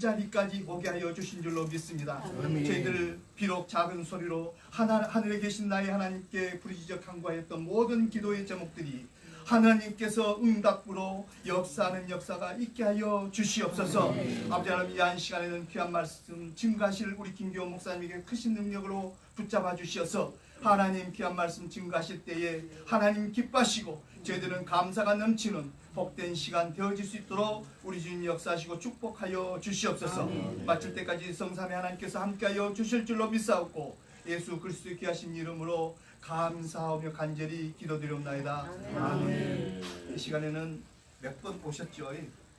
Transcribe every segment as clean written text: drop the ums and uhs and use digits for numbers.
자리까지 오게 하여 주신 줄로 믿습니다. 저희들 비록 작은 소리로 하늘에 계신 나의 하나님께 부르짖어 간구하였던 모든 기도의 제목들이 하나님께서 응답으로 역사하는 역사가 있게 하여 주시옵소서. 아버지 하나님, 이 한 시간에는 귀한 말씀 증가하실 우리 김기호 목사님에게 크신 능력으로 붙잡아 주시어서 하나님 귀한 말씀 증가하실 때에 하나님 기뻐하시고 저희들은 감사가 넘치는 복된 시간 되어질 수 있도록 우리 주님 역사하시고 축복하여 주시옵소서. 마칠 때까지 성삼위 하나님께서 함께하여 주실 줄로 믿사옵고 예수 그리스도의 귀하신 이름으로 감사하며 간절히 기도드리옵나이다. 아멘. 이 시간에는 몇 번 오셨죠?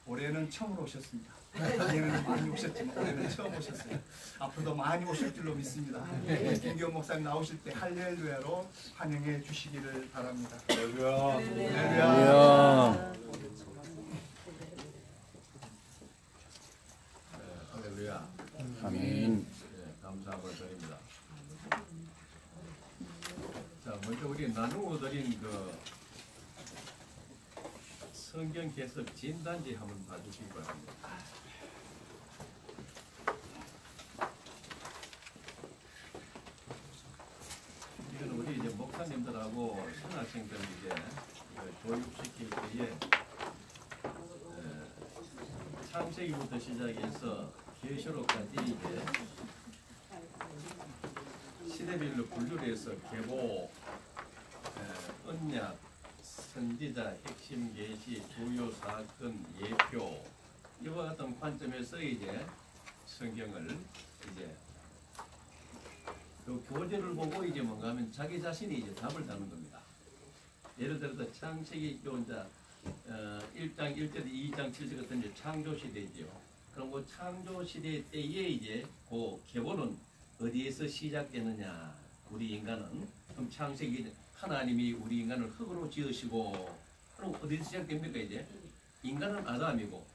올해는 처음으로 오셨습니다. 예전에는 많이 오셨지만 올해는 처음 오셨어요. 앞으로도 많이 오실 줄로 믿습니다. 김기호 목사님 나오실 때 할렐루야로 환영해 주시기를 바랍니다. 할렐루야. 할렐루야. 할렐루야. 아멘. 감사함을 드립니다. 자, 먼저 우리 나누어 드린 그 성경 개석 진단지 한번 봐주시기 바랍니다. 이건 우리 이제 목사님들하고 신학생들 이제 교육시킬 때에 창세기부터 시작해서 계시록까지 이제 시대별로 분류를 해서 계보, 언약, 선지자, 핵심 계시, 주요 사건, 예표 이와 같은 관점에서 이제 성경을 이제 그 교재를 보고 이제 뭔가 하면 자기 자신이 이제 답을 다는 겁니다. 예를 들어서 창세기 요자 1장 1절, 2장 7절 같은 이제 창조 시대죠. 그럼 그 창조 시대 때에 이제 그 계보는 어디에서 시작되느냐? 우리 인간은 그럼 창세기 하나님이 우리 인간을 흙으로 지으시고 그럼 어디서 시작됩니까? 이제 인간은 아담이고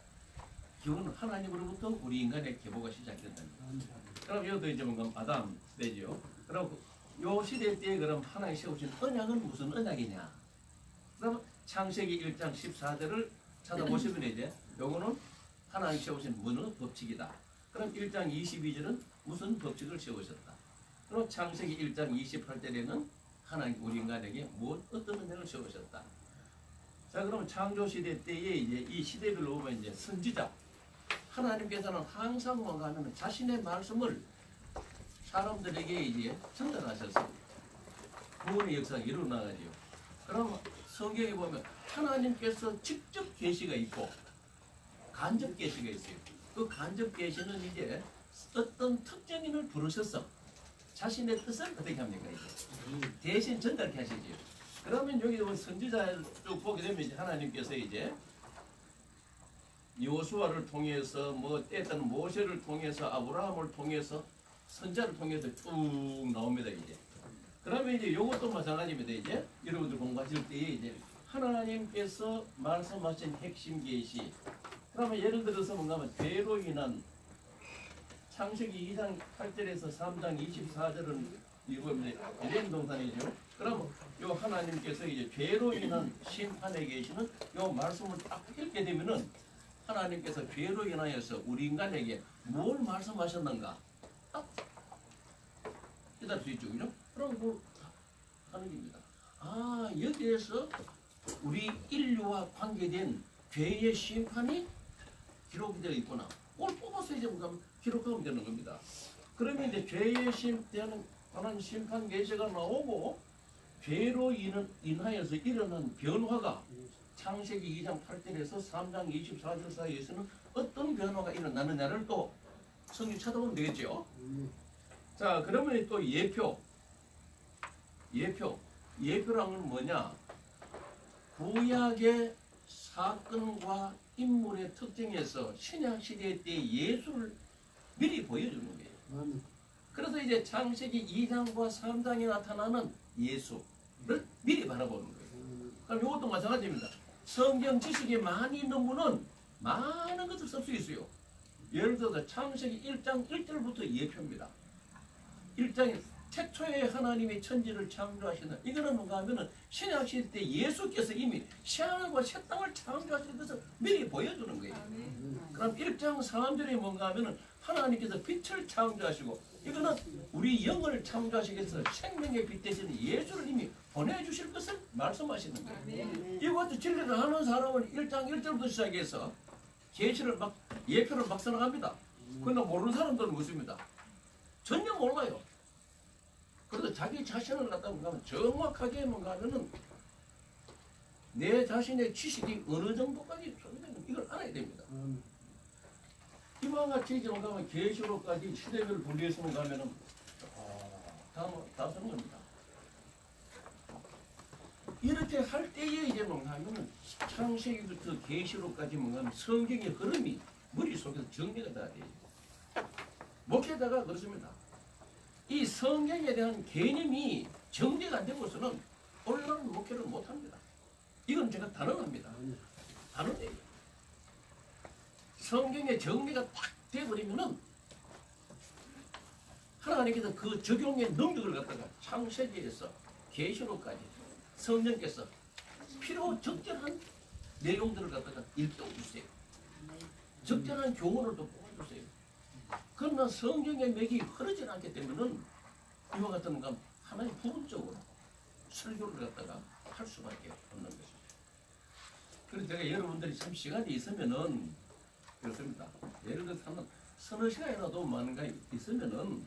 기원은 하나님으로부터 우리 인간의 계보가 시작된답니다. 그럼 이것도 이제 뭔가 아담 시대죠. 그럼 요 시대 때에 그럼 하나님 세우신 언약은 무슨 언약이냐? 그럼 창세기 1장 14절을 찾아보시면 이제 요거는 하나님 세우신 무슨 법칙이다. 그럼 1장 22절은 무슨 법칙을 세우셨다. 그럼 창세기 1장 28절에는 하나님 우리 인간에게 어떤 은혜를 세우셨다. 자, 그럼 창조 시대 때에 이제 이 시대별로 보면 이제 선지자 하나님께서는 항상 뭔가 하면 자신의 말씀을 사람들에게 이제 전달하셔서 구원의 역사가 일어나가지요. 그럼 성경에 보면 하나님께서 직접 계시가 있고 간접 계시가 있어요. 그 간접 계시는 이제 어떤 특정인을 부르셔서 자신의 뜻을 어떻게 합니까? 이제 대신 전달케 하시죠. 그러면 여기 선지자를 쭉 보게 되면 이제 하나님께서 이제 여호수아를 통해서 뭐 때때는 모세를 통해서 아브라함을 통해서 선자를 통해서 쭉 나옵니다. 이제 그러면 이제 이것도 마찬가지입니다. 이제 여러분들 공부하실 때에 이제 하나님께서 말씀하신 핵심 계시. 그러면 예를 들어서 뭔가 하면 죄로 인한 창세기 2장 8절에서 3장 24절은 이거 에덴 동산이죠. 그럼 요 하나님께서 이제 죄로 인한 심판에 계시는 요 말씀을 딱 읽게 되면은 하나님께서 죄로 인하여서 우리 인간에게 뭘 말씀하셨는가 딱 깨달을 수 있죠, 그죠? 그럼 뭐 하는 겁니다. 아, 여기에서 우리 인류와 관계된 죄의 심판이 기록이 되어 있구나. 그걸 뽑아서 이제 뭔가 기록하면 되는 겁니다. 그러면 이제 죄의 심판은 하나님 심판 계시가 나오고 죄로 인하여서 일어난 변화가 창세기 2장 8절에서 3장 24절 사이에서는 어떤 변화가 일어나느냐를 또 성경 찾아보면 되겠죠. 자, 그러면 또 예표라는 건 뭐냐? 구약의 사건과 인물의 특징에서 신약 시대 때 예수를 미리 보여주는 거예요. 그래서 이제 창세기 2장과 3장에 나타나는 예수를 미리 바라보는 거예요. 그럼 이것도 마찬가지입니다. 성경 지식이 많이 있는 분은 많은 것을 쓸 수 있어요. 예를 들어서 창세기 1장 1절부터 예표입니다. 1장에 태초에 하나님이 천지를 창조하시는 이거는 뭔가 하면은 신약 시대 때 예수께서 이미 새하늘과 새 땅을 창조하시는 것을 미리 보여주는 거예요. 그럼 1장 3절에 뭔가 하면은 하나님께서 빛을 창조하시고 이거는 우리 영을 창조하시기 위해서 생명의 빛 대신 예수를 이미 보내주실 것을 말씀하시는 거예요. 이것도 진리를 하는 사람은 1장 1절부터 시작해서 계시를 막 예표를 막 써나갑니다. 그러나 모르는 사람들은 묻습니다. 전혀 몰라요. 그래도 자기 자신을 갖다 보면 정확하게 뭔가 하면은 내 자신의 지식이 어느 정도까지 소비되는 이걸 알아야 됩니다. 이와 같이 이제 뭔가 하면 계시록까지 시대별을 분리해서 뭔가 하면은 다 쓰는 겁니다. 이렇게 할 때에 이제 뭔가 하면은 창세기부터 계시록까지 뭔가 하면 성경의 흐름이 머릿속에서 정리가 돼야 돼요. 목회자가 그렇습니다. 이 성경에 대한 개념이 정리가 안 되고서는 올바른 목회를 못합니다. 이건 제가 단언합니다. 단언해요. 성경의 정리가 딱 돼버리면은 하나님께서 그 적용의 능력을 갖다가 창세기에서 계시록까지 성령께서 필요 적절한 내용들을 갖다가 일깨워주세요. 적절한 교훈을 또 뽑아주세요. 그러나 성경의 맥이 흐르지 않기 때문에 이와 같은 건 하나의 부분적으로 설교를 갖다가 할 수밖에 없는 것입니다. 그래서 제가 여러분들이 참 시간이 있으면은 그렇습니다. 예를 들어서 한 서너 시간이라도 많은가 있으면은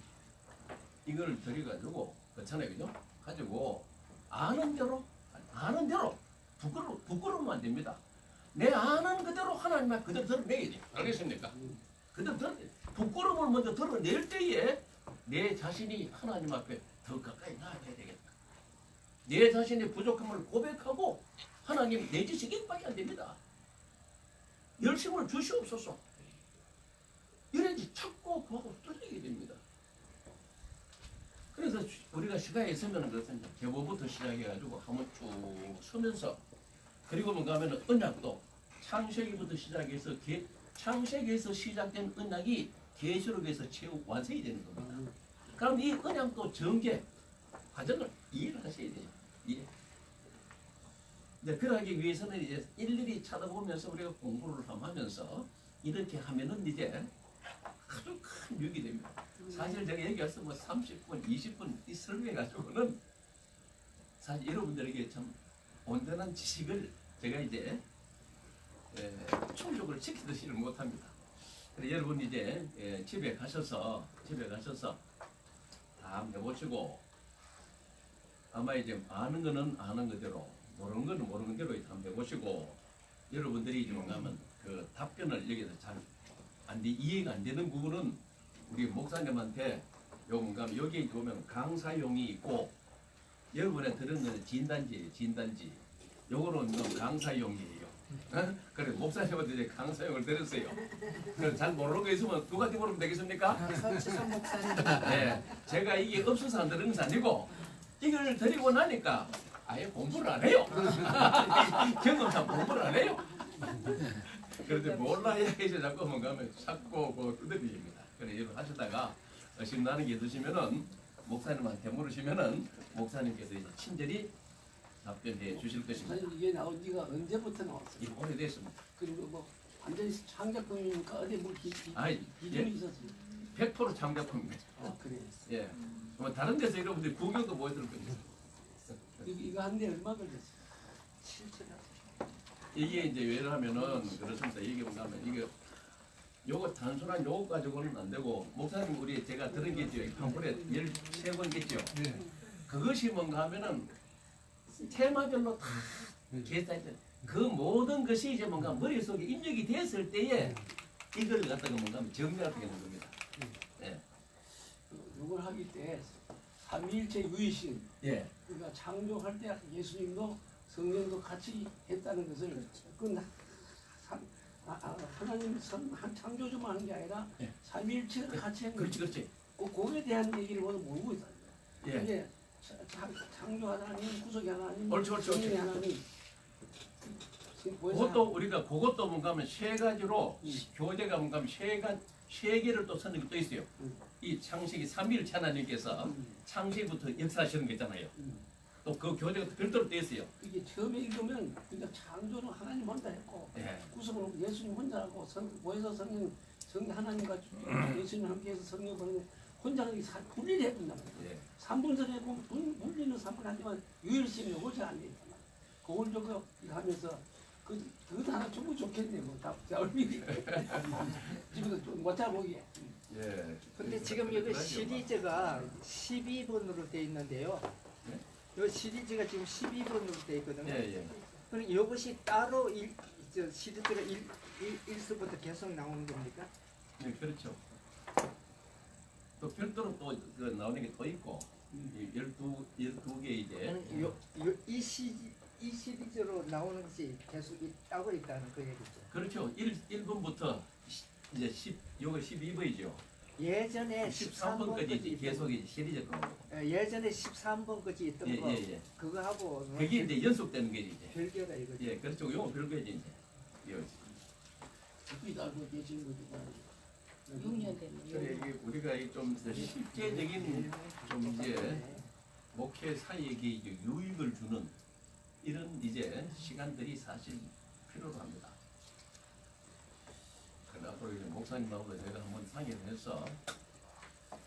이걸 들여가지고 그렇잖아요, 그죠? 가지고 아는 대로 부끄러우면 안 됩니다. 내 아는 그대로 하나님 말 그대로 드러내야 돼요. 알겠습니까? 그대로 부끄러움을 먼저 드러낼 때에 내 자신이 하나님 앞에 더 가까이 나아가야 되겠다. 내 자신의 부족함을 고백하고 하나님 내 지식 이밖에 안 됩니다. 열심을 주시옵소서. 이래야지 찾고 구하고 뚫리게 됩니다. 그래서 우리가 시간이 있으면 그렇습니다. 계보부터 시작해가지고 한번 쭉 서면서 그리고 뭔가 하면 언약도 창세기부터 시작해서 창세기에서 시작된 언약이 계시록에서 최후 완성이 되는 겁니다. 그럼 이 언약도 전개 과정을 이해를 하셔야 돼요. 이해. 네, 그러기 위해서는 이제 일일이 찾아보면서 우리가 공부를 하면서 이렇게 하면은 이제 아주 큰 유익이 됩니다. 사실 제가 여기 와서 뭐 30분, 20분 이 설명해가지고는 사실 여러분들에게 참 온전한 지식을 제가 이제 충족을 시키지를 못합니다. 그래서 여러분 이제 집에 가셔서 다 해보시고 아마 이제 아는 거는 아는 그대로 모르는 거는 모르는 대로 한번 해보시고 여러분들이 좀 가면 그 답변을 여기서 잘 이해가 안 되는 부분은 우리 목사님한테 요금 여기 보면 강사용이 있고 여러분의 들은 진단지 요거는 강사용이에요. 그래 목사님한테 이제 강사용을 들었어요. 잘 모르는 거 있으면 누구한테 물으면 되겠습니까? 서치선 목사님. 네, 제가 이게 없어서 안 들은 것이 아니고 이걸 드리고 나니까 아예 공부를 안 해요. 경험상 공부를 안 해요. 그런데 몰라야 해서 자꾸 뭔가 하면 찾고 그 두드립니다. 그래 여러분 하시다가 의심나는 게 있으시면은 목사님한테 물으시면은 목사님께서 이제 친절히 답변해 주실 것입니다. 사실 이게 나온 지가 언제부터 나왔어요? 이게 오래됐습니다. 그리고 뭐 완전히 창작품이니까 어디 뭐 아니, 기준이 예. 있었어요? 100% 창작품입니다. 아 그래. 예. 뭐 다른 데서 여러분들이 구경도 보여드릴 겁니다. 이거 한데 얼마 걸렸어요? 7천. 이게 이제 왜냐하면은 그렇습니다. 이게 뭔가 하면 이게 요거 단순한 요거 가지고는 안 되고 목사님 우리 제가 들은 게 있죠. 한 번에 13번 있죠. 네. 그것이 뭔가 하면은 테마별로 다 계산된 그 모든 것이 이제 뭔가 머릿속에 입력이 됐을 때에 이걸 갖다가 뭔가 하면 정리하게 되는 겁니다. 예. 이걸 하기 때 삼위일체 유의신 예. 그러니까 창조할 때 예수님도 성령도 같이 했다는 것을 그 하나님 한 창조주만 하는 게 아니라 예. 삼위일체를 같이 한 그렇지 거죠. 그렇지. 그거에 대한 얘기를 모르고 있어요. 예. 이게 창조 하나님, 구속이 하나님, 옳지, 옳지, 옳지. 성령이 하나님. 그것도 우리가 그것도 뭔가 하면 세 가지로 교재가 뭔가 하면 세 개를 또 선언이 또 있어요. 이 창세기 3일체 하나님께서 창세기부터 역사하시는 게 있잖아요. 또 그 교제가 별도로 돼 있어요. 이게 처음에 읽으면 그냥 창조는 하나님 혼자 했고 예. 구성은 예수님 혼자 하고 모여서 성령 하나님과 예수님 함께해서 성령 보내는 혼자 하는 게 분리를 해준단 말이에요. 예. 3분절에 보면 분리는 3분 하지만 유일심이 오지 않는 거잖아. 그걸 저거 이거 하면서 그것도 하나 주면 좋겠네. 뭐다 얼미리 집에서 못 잡아보게. 예. 근데 지금 여기 시리즈가 12번으로 돼 있는데요. 네? 이 시리즈가 지금 12번으로 돼 있거든요. 예, 예. 그럼 이것이 따로 시리즈가 1수부터 계속 나오는 겁니까? 네, 그렇죠. 또 별도로 또 그 나오는 게 또 있고, 이 12개 이제. 이 시리즈로 나오는 것이 계속 따로 있다는 그 얘기죠. 그렇죠. 1분부터 이제 10, 12번이죠. 예전에 13번까지 계속 이제 시리즈 거고. 예전에 13번까지 있던 예, 거 예, 예. 그거 하고 그게 이제 연속되는 게 이제. 별개다 이거죠. 예, 그렇죠. 요거 별거지 이제. 예. 그게 알고 계시는 거지. 6년 됐네. 그래, 우리가 좀 실제적인 좀 이제 목회 사역에 이제 유익을 주는 이런 이제 시간들이 사실 필요로 합니다. 그럼 앞으로 이제 목사님하고 제가 한번 상의를 해서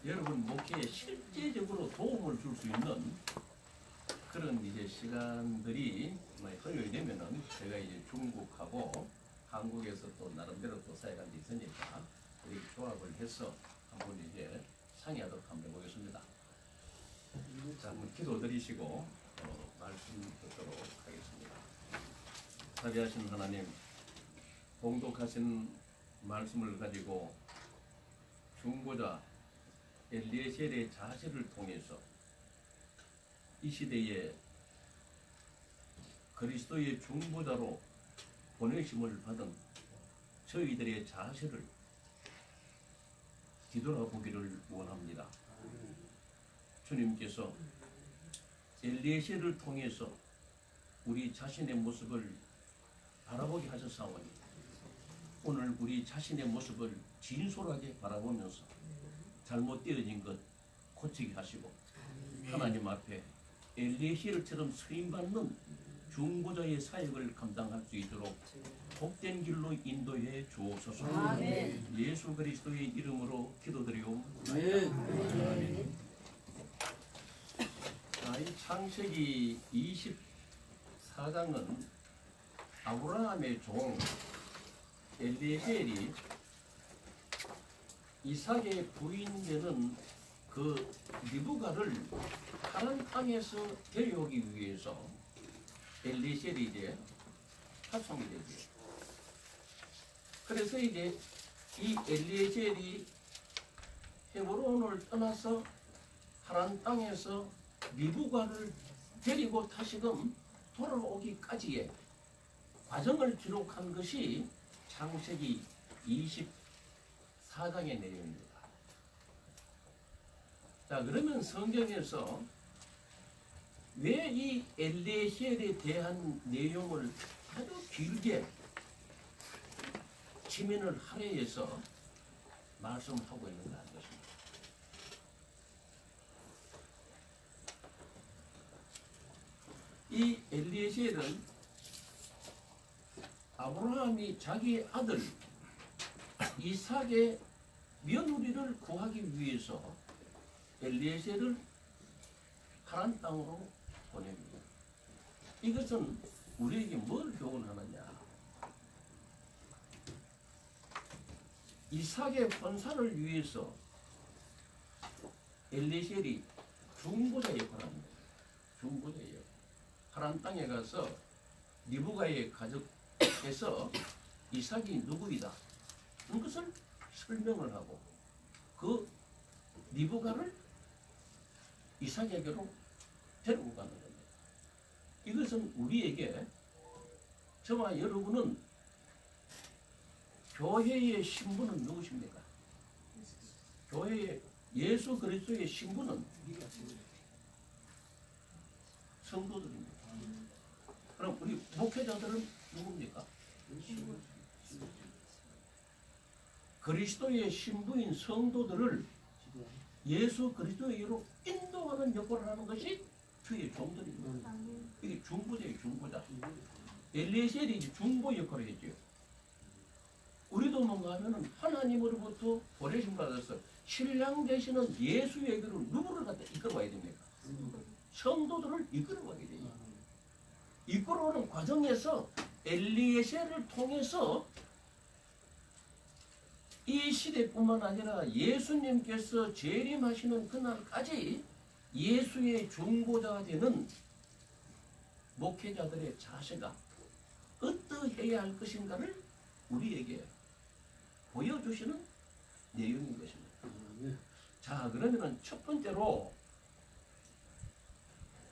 여러분 목회에 실제적으로 도움을 줄 수 있는 그런 이제 시간들이 허용이 되면은 제가 이제 중국하고 한국에서 또 나름대로 또 사역한 게 있으니까 이렇게 조합을 해서 한번 이제 상의하도록 한번 해보겠습니다. 자, 한번 기도 드리시고 말씀 듣도록 하겠습니다. 자비하신 하나님, 봉독하신 말씀을 가지고 중보자 엘리에셀의 자세를 통해서 이 시대에 그리스도의 중보자로 보내심을 받은 저희들의 자세를 뒤돌아보기를 원합니다. 주님께서 엘리에셀을 통해서 우리 자신의 모습을 바라보게 하셨사오니 오늘 우리 자신의 모습을 진솔하게 바라보면서 잘못되어진 것 고치게 하시고 하나님 앞에 엘리에셀처럼 쓰임받는 중보자의 사역을 감당할 수 있도록 복된 길로 인도해 주옵소서. 아멘. 예수 그리스도의 이름으로 기도드리옵나이다. 네. 아멘. 자, 이 창세기 24장은 아브라함의 종 엘리에셀이 이삭의 부인되는 그 리브가를 하란 땅에서 데려오기 위해서 엘리에셀이 이제 파송이 되죠. 그래서 이제 이 엘리에셀이 헤브론을 떠나서 하란 땅에서 리브가를 데리고 다시금 돌아오기까지의 과정을 기록한 것이 창세기 24장의 내용입니다. 자, 그러면 성경에서 왜 이 엘리에셀에 대한 내용을 아주 길게 지면을 할애해서 말씀하고 있는가 하는 것입니다. 이 엘리에셀은 아브라함이 자기 아들 이삭의 며느리를 구하기 위해서 엘리에셀을 하란 땅으로 보냅니다. 이것은 우리에게 뭘 교훈하느냐? 이삭의 혼사를 위해서 엘리에셀이 중보자 역할을 합니다. 중보자 역할. 하란 땅에 가서 리브가의 가족에서 이삭이 누구이다. 이것을 설명을 하고 그 리브가를 이삭에게로 데리고 가는 겁니다. 이것은 우리에게 저와 여러분은 교회의 신분은 누구십니까? 교회의 예수 그리스도의 신분은 성도들입니다. 그럼 우리 목회자들은 누굽니까? 그리스도의 신부인 성도들을 예수 그리스도의로 인도하는 역할을 하는 것이 주의 종들입니다. 이게 중보자예요, 중보자. 엘리에셀이 이제 중보 역할을 했죠. 우리도 뭔가 하면은 하나님으로부터 보내심 받아서 신랑 되시는 예수에게로 누구를 갖다 이끌어와야 됩니까? 성도들을 이끌어가게 돼요. 이끌어오는 과정에서 엘리에셀을 통해서 이 시대뿐만 아니라 예수님께서 재림하시는 그날까지 예수의 중보자가 되는 목회자들의 자세가 어떠해야 할 것인가를 우리에게 보여주시는 내용인 것입니다. 자, 그러면은 첫 번째로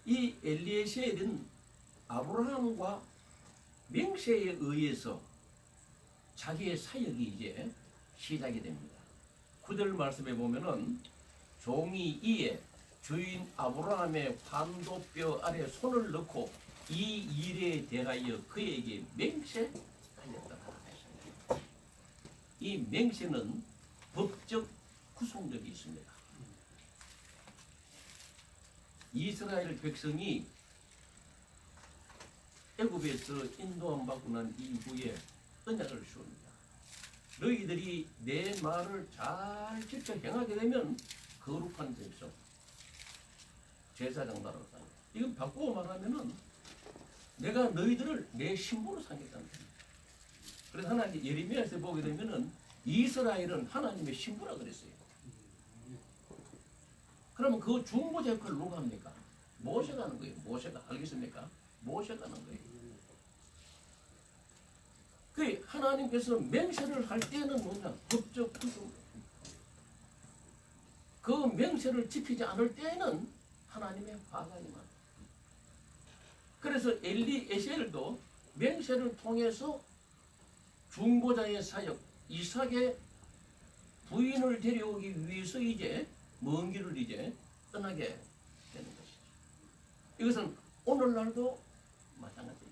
이 엘리에셀은 아브라함과 맹세에 의해서 자기의 사역이 이제 시작이 됩니다. 9절 말씀에 보면은 종이 이에 주인 아브라함의 환도뼈 아래 손을 넣고 이 일에 대하여 그에게 맹세하였다. 이 맹세는 법적 구속력이 있습니다. 이스라엘 백성이 애굽에서 인도함 받고 난 이후에 언약을 씌웁니다. 너희들이 내 말을 잘 지켜 행하게 되면 거룩한 백성, 제사장 나라로 산다. 이건 바꾸고 말하면은 내가 너희들을 내 신부로 삼겠다는 겁니다. 그래서 하나님 예레미야에서 보게 되면은 이스라엘은 하나님의 신부라 그랬어요. 그러면 그 중보자 역할을 누가 합니까? 모세가 하는 거예요. 모세가. 알겠습니까? 모세가 하는 거예요. 그 하나님께서 맹세를 할 때는 뭐냐? 법적 구속. 그 맹세를 지키지 않을 때에는 하나님의 화가 임한다. 그래서 엘리에셀도 맹세를 통해서 중보자의 사역, 이삭의 부인을 데려오기 위해서 이제 먼 길을 이제 떠나게 되는 것이죠. 이것은 오늘날도 마찬가지입니다.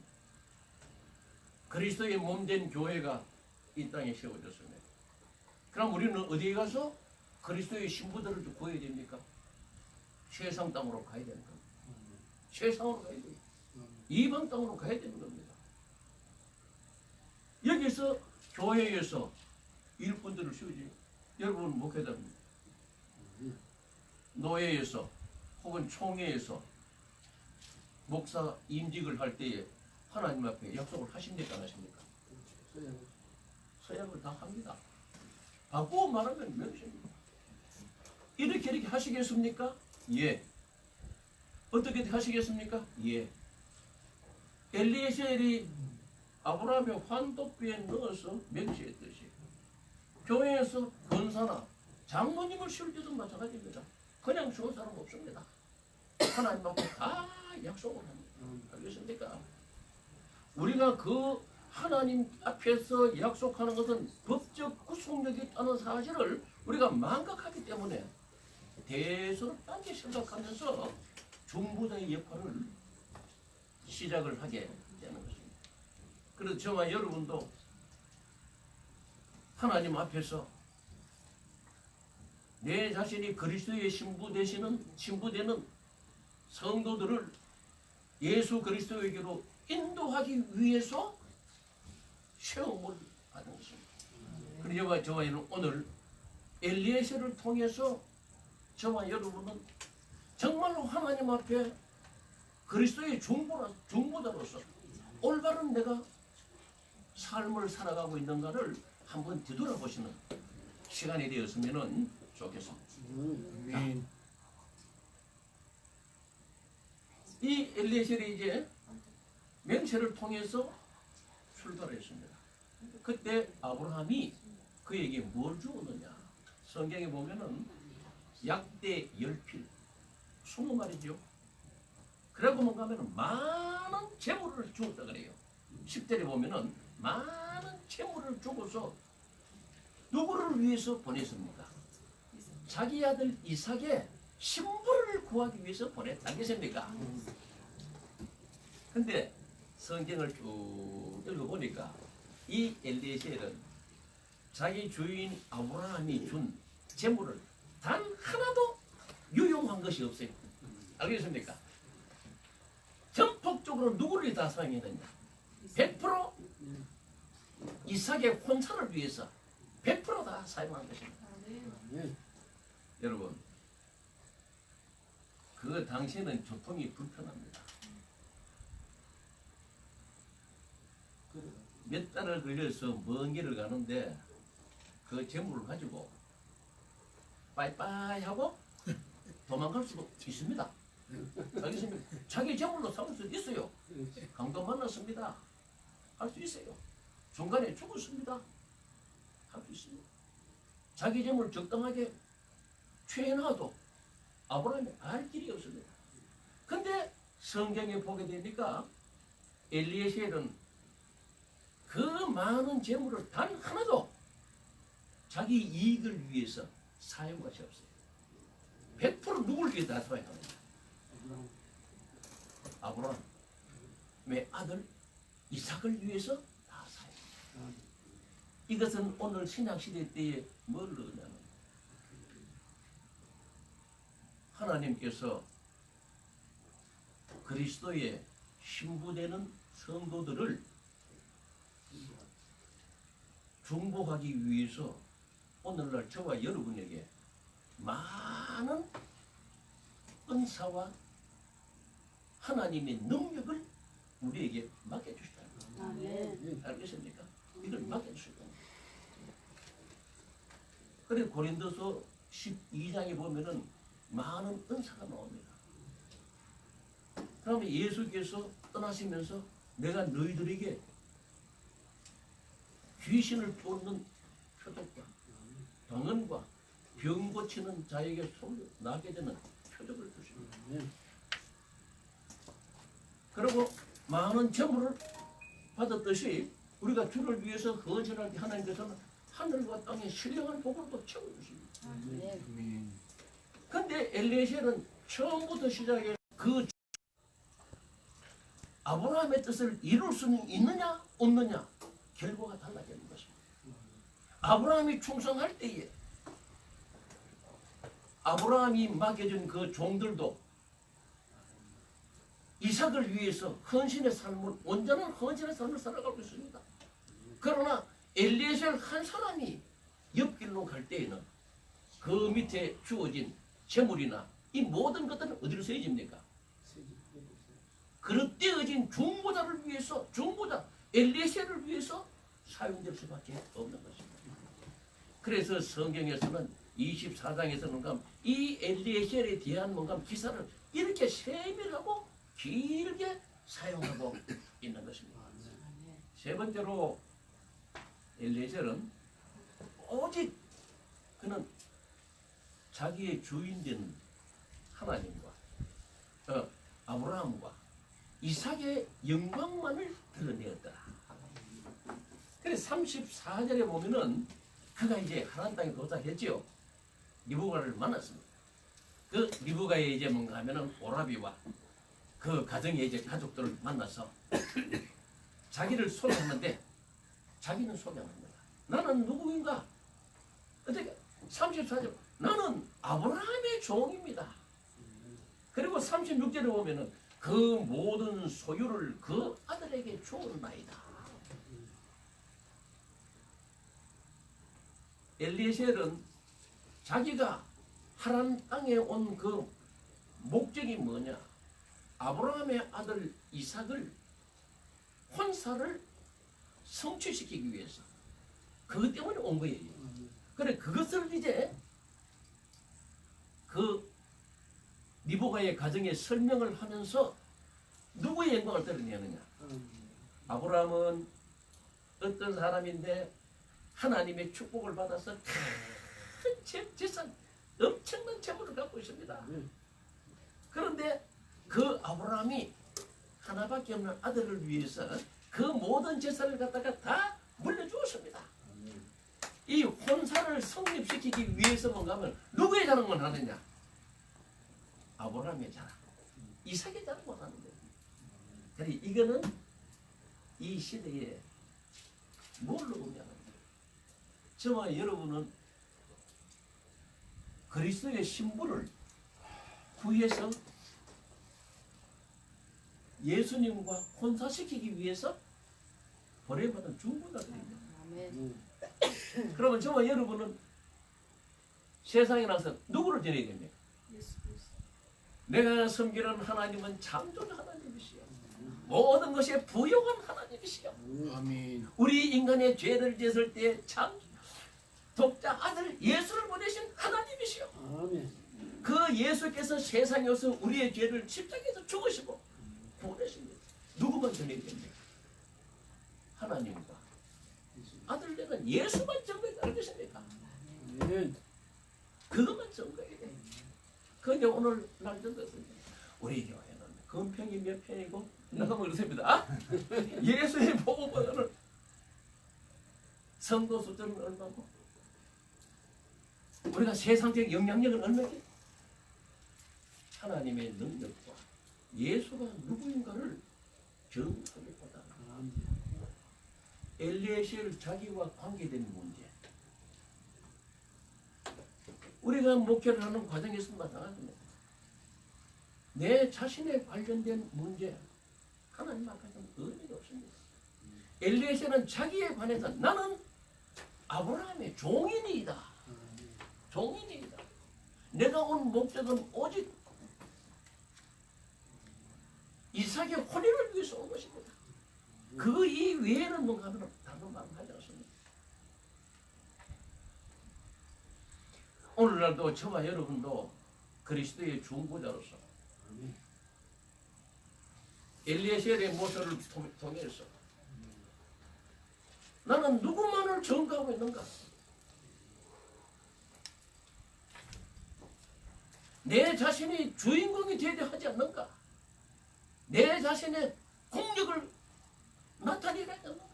그리스도의 몸된 교회가 이 땅에 세워졌습니다. 그럼 우리는 어디에 가서 그리스도의 신부들을 구해야 됩니까? 세상 땅으로 가야 되는 겁니다. 세상으로 가야 돼요. 이방 땅으로 가야 되는 겁니다. 여기서 교회에서 일꾼들을 세우지. 여러분 목회자입니다. 노예에서 혹은 총회에서 목사 임직을 할 때에 하나님 앞에 약속을 하십니까 안 하십니까? 서약을 다 합니다. 바꾸고 말하면 명심입니다. 이렇게 하시겠습니까? 예. 어떻게 하시겠습니까? 예. 엘리에셀이 아브라함의 환도뼈에 넣어서 맹세했듯이 교회에서 권사나 장로님을 씌울 때도 마찬가지입니다. 그냥 씌운 사람 없습니다. 하나님 앞에 다 약속을 합니다. 알겠습니까? 우리가 그 하나님 앞에서 약속하는 것은 법적 구속력이 있다는 사실을 우리가 망각하기 때문에 대수롭게 생각하면서 중보자의 역할을 시작을 하게 되는 것입니다. 그래서 저와 여러분도 하나님 앞에서 내 자신이 그리스도의 신부되는 성도들을 예수 그리스도에게로 인도하기 위해서 시험을 받은 것입니다. 그래서 저와 여러분 오늘 엘리에셀을 통해서 저와 여러분은 정말로 하나님 앞에 그리스도의 중보자로서 올바른 내가 삶을 살아가고 있는가를 한번 뒤돌아보시는 시간이 되었으면 좋겠습니다. 이 엘리에셀이 이제 맹세를 통해서 출발했습니다. 그때 아브라함이 그에게 뭘 주었느냐? 성경에 보면은 약대 10필 20마리죠. 그러고 뭔가 하면은 많은 재물을 주었다 그래요. 10절에 보면은 많은 재물을 주고서 누구를 위해서 보냈습니까? 자기 아들 이삭의 신부를 구하기 위해서 보냈다. 알겠습니까? 근데 성경을 쭉 읽어보니까 이 엘리에셀은 자기 주인 아브라함이 준 재물을 단 하나도 유용한 것이 없어요. 알겠습니까? 전폭적으로 누구를 다 사용했느냐? 100% 이삭의 혼사를 위해서 100%다 사용한 것입니다. 여러분, 그 당시에는 교통이 불편합니다. 몇 달을 걸려서 먼 길을 가는데 그 재물을 가지고 빠이빠이 하고 도망갈 수도 있습니다. 알겠습니까? 자기 재물로 삼을 수 있어요. 강도 만났습니다. 할 수 있어요. 중간에 죽었습니다. 할 수 있습니다. 자기 재물 적당하게 취해놔도 아브라함이 알 길이 없습니다. 근데 성경에 보게 되니까 엘리에셀은 그 많은 재물을 단 하나도 자기 이익을 위해서 사용 것이 없어요. 100% 누굴 위해 다 사용합니다. 아브라함의 아들 이삭을 위해서 다 사용합니다. 이것은 오늘 신약시대 때에 뭘 넣냐면 하나님께서 그리스도의 신부되는 성도들을 중보하기 위해서 오늘날 저와 여러분에게 많은 은사와 하나님의 능력을 우리에게 맡겨주시다. 알겠습니까? 이걸 맡겨주시다. 그래 고린도서 12장에 보면은 많은 은사가 나옵니다. 그러면 예수께서 떠나시면서 내가 너희들에게 귀신을 쫓는 표적과 방언과 병 고치는 자에게 손을 나게 되는 표적을 주십니다. 그리고 많은 재물을 받았듯이 우리가 주를 위해서 헌신할 때 하나님께서는 하늘과 땅의 신령한 복을 또 채워주십니다. 그런데 엘리에셀은 처음부터 시작해 그 아브라함의 뜻을 이룰 수는 있느냐 없느냐 결과가 달라지는 것입니다. 아브라함이 충성할 때에 아브라함이 맡겨준 그 종들도 이삭을 위해서 헌신의 삶을 온전한 헌신의 삶을 살아가고 있습니다. 그러나 엘리에셀 한 사람이 옆길로 갈 때에는 그 밑에 주어진 재물이나 이 모든 것들은 어디로 쓰여집니까? 그릇되어진 중보자를 위해서 중보자 엘리에셀을 위해서 사용될 수밖에 없는 것입니다. 그래서 성경에서는 24장에서는 이 엘리에셀에 대한 뭔가 기사를 이렇게 세밀하고 길게 사용하고 있는 것입니다. 세 번째로 엘리에셀은 오직 그는 자기의 주인된 하나님과 아브라함과 이삭의 영광만을 드러내었더라. 그래서 34절에 보면은 그가 이제 하나님 땅에 도착했지요. 리브가를 만났습니다. 그 리브가에 이제 뭔가 하면은 오라비와 그 가정의 이제 가족들을 만나서 자기를 소개했는데 자기는 소개 안 합니다. 나는 누구인가? 어떻게 34절 나는 아브라함의 종입니다. 그리고 36절에 보면은 그 모든 소유를 그 아들에게 주었나이다. 엘리에셀은 자기가 하란 땅에 온 그 목적이 뭐냐? 아브라함의 아들 이삭을 혼사를 성취시키기 위해서 그것 때문에 온 거예요. 그래 그것을 이제 그 리브가의 가정에 설명을 하면서 누구의 영광을 드러내느냐? 아브라함은 어떤 사람인데 하나님의 축복을 받아서 큰 재산, 엄청난 재물을 갖고 있습니다. 그런데 그 아브라함이 하나밖에 없는 아들을 위해서 그 모든 재산을 갖다가 다 물려주었습니다. 이 혼사를 성립시키기 위해서 뭔가 하면 누구의 자랑만 하느냐? 아브라함의 자랑, 이삭의 자랑만 하는 거예요. 그래 이거는 이 시대에 뭘로 보면 저와 여러분은 그리스도의 신부를 구해서 예수님과 혼사시키기 위해서 버림받은 중보자들입니다. 그러면 저와 여러분은 세상에 나서 누구를 전해야 됩니까? 내가 섬기는 하나님은 창조주 하나님이시여, 모든 것에 부요한 하나님이시여, 아멘. 우리 인간의 죄를 졌을 때 참 독자 아들 예수를 보내신 하나님이시여, 아멘. 그 예수께서 세상에 오서 우리의 죄를 십자가에서 죽으시고 보내십니다. 누구만 전해야 됩니까? 하나님과 아들 되는 예수만 증거해 알겠습니까? 아멘. 그것만 증거해야 돼. 그게 오늘 날 증거했습니다. 우리 교회는 금평이 몇 편이고 내가 뭐 이렇습니다. 예수의 복음보다는 성도 숫자는 얼마고 우리가 세상적 영향력은 얼마지? 하나님의 능력과 예수가 누구인가를 정하기보다 엘리에셀 자기와 관계된 문제, 우리가 목회를 하는 과정에서 마찬가지입니다. 내 자신에 관련된 문제 하나님 앞에서는 의미가 없습니다. 엘리에셀은 자기에 관해서 나는 아브라함의 종인이다. 종인이다. 내가 온 목적은 오직 이삭의 혼인을 위해서 온 것입니다. 그 이외에는 뭔가 하면 다른 말은 하지 않습니다. 오늘날도 저와 여러분도 그리스도의 중보자로서 엘리에셀의 모습을 통해서 나는 누구만을 전가하고 있는가? 내 자신이 주인공이 되려 하지 않는가? 내 자신의 공력을 나타내야 않는가?